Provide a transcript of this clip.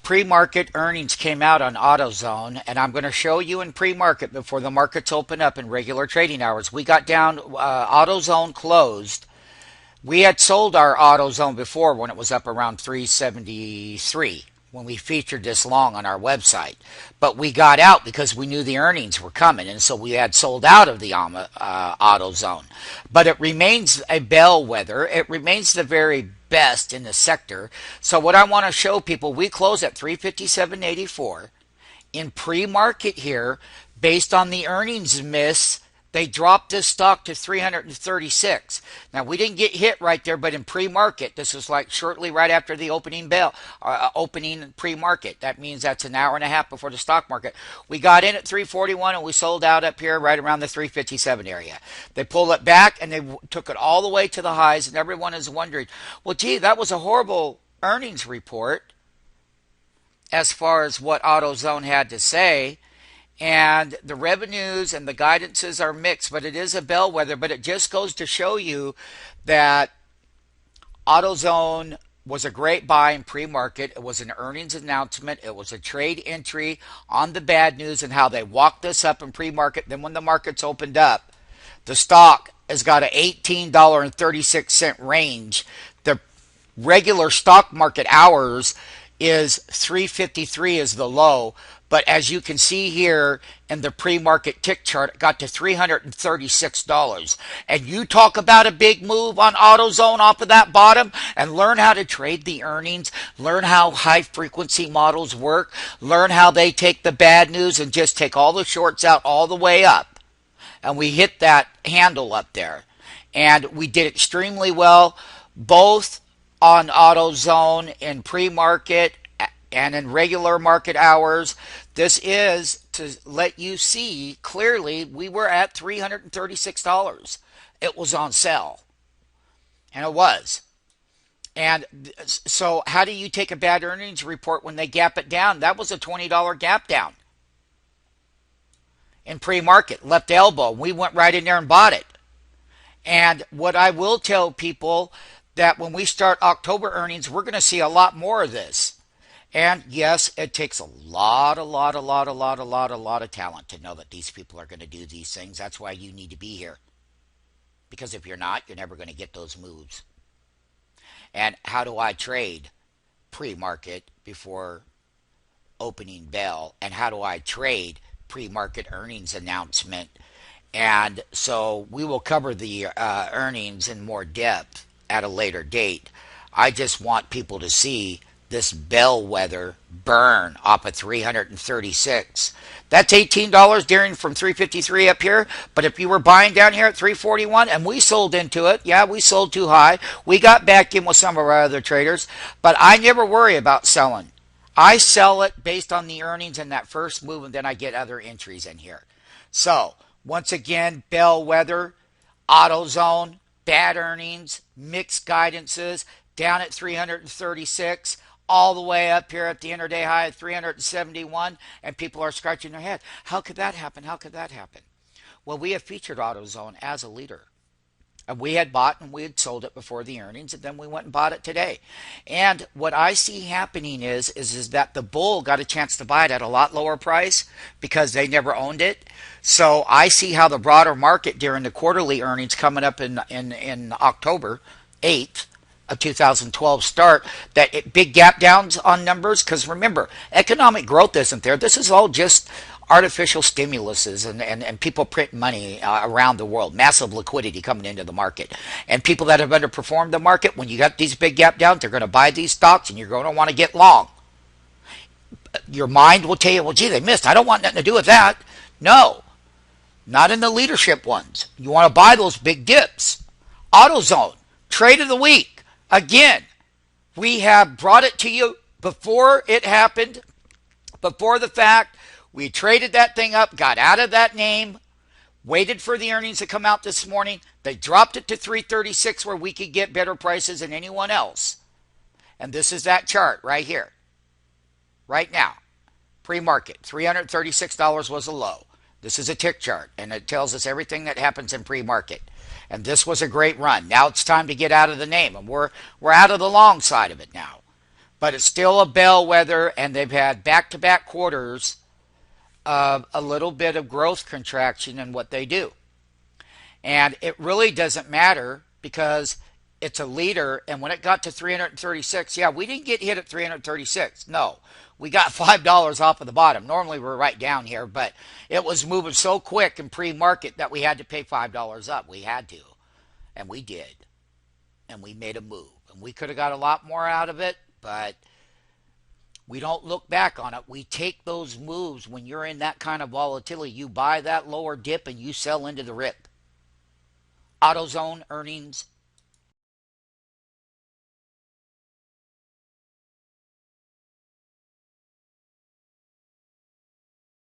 pre-market earnings came out on AutoZone, and I'm going to show you in pre-market before the markets open up in regular trading hours. We got down, AutoZone closed. We had sold our AutoZone before when it was up around 373 when we featured this long on our website. But we got out because we knew the earnings were coming, and so we had sold out of the AutoZone. But it remains a bellwether. It remains the very best in the sector. So what I want to show people, we close at 357.84 in pre-market here. Based on the earnings miss, they dropped this stock to 336. Now, we didn't get hit right there, but in pre-market, this was like shortly right after the opening bell, opening pre-market. That means that's an hour and a half before the stock market. We got in at 341 and we sold out up here right around the 357 area. They pulled it back and they took it all the way to the highs, and everyone is wondering, well, gee, that was a horrible earnings report as far as what AutoZone had to say. And the revenues and the guidances are mixed, but it is a bellwether. But it just goes to show you that AutoZone was a great buy in pre-market. It was an earnings announcement. It was a trade entry on the bad news and how they walked this up in pre-market. Then when the markets opened up, the stock has got an $18.36 range. The regular stock market hours is 353 is the low. But as you can see here in the pre-market tick chart, it got to $336. And you talk about a big move on AutoZone off of that bottom, and learn how to trade the earnings, learn how high frequency models work, learn how they take the bad news and just take all the shorts out all the way up. And we hit that handle up there. And we did extremely well, both on AutoZone in pre-market and in regular market hours. This is to let you see clearly we were at $336. It was on sale. And it was. And so how do you take a bad earnings report when they gap it down? That was a $20 gap down in pre-market. Left elbow. We went right in there and bought it. And what I will tell people, that when we start October earnings, we're going to see a lot more of this. And yes, it takes a lot of talent to know that these people are going to do these things. That's why you need to be here. Because if you're not, you're never going to get those moves. And how do I trade pre-market before opening bell? And how do I trade pre-market earnings announcement? And so we will cover the earnings in more depth at a later date. I just want people to see this bellwether burn off of 336. That's $18 during from 353 up here. But if you were buying down here at 341 and we sold into it, yeah, we sold too high. We got back in with some of our other traders, but I never worry about selling. I sell it based on the earnings in that first move, and then I get other entries in here. So once again, bellwether, AutoZone, bad earnings, mixed guidances, down at 336, all the way up here at the intraday high at 371, and people are scratching their head. How could that happen? How could that happen? Well, we have featured AutoZone as a leader. And we had bought and we had sold it before the earnings, and then we went and bought it today. And what I see happening is that the bull got a chance to buy it at a lot lower price because they never owned it. So I see how the broader market during the quarterly earnings coming up in October 8th of 2012 start, that big gap downs on numbers, because remember, economic growth isn't there. This is all just artificial stimuluses and people print money around the world, massive liquidity coming into the market. And people that have underperformed the market, when you got these big gap downs, they're going to buy these stocks and you're going to want to get long. Your mind will tell you, well, gee, they missed. I don't want nothing to do with that. No, not in the leadership ones. You want to buy those big dips. AutoZone, trade of the week. Again, we have brought it to you before it happened, before the fact. We traded that thing up, got out of that name, waited for the earnings to come out this morning. They dropped it to 336 where we could get better prices than anyone else. And this is that chart right here. Right now. Pre-market. $336 was a low. This is a tick chart, and it tells us everything that happens in pre-market. And this was a great run. Now it's time to get out of the name, and we're out of the long side of it now. but it's still a bellwether, and they've had back-to-back quarters of a little bit of growth contraction in what they do. And it really doesn't matter because it's a leader. And when it got to 336, yeah, we didn't get hit at 336. No, we got $5 off of the bottom. Normally we're right down here, but it was moving so quick in pre-market that we had to pay $5 up. We had to, and we did. And we made a move. And we could have got a lot more out of it, but we don't look back on it. We take those moves when you're in that kind of volatility. You buy that lower dip and you sell into the rip. AutoZone earnings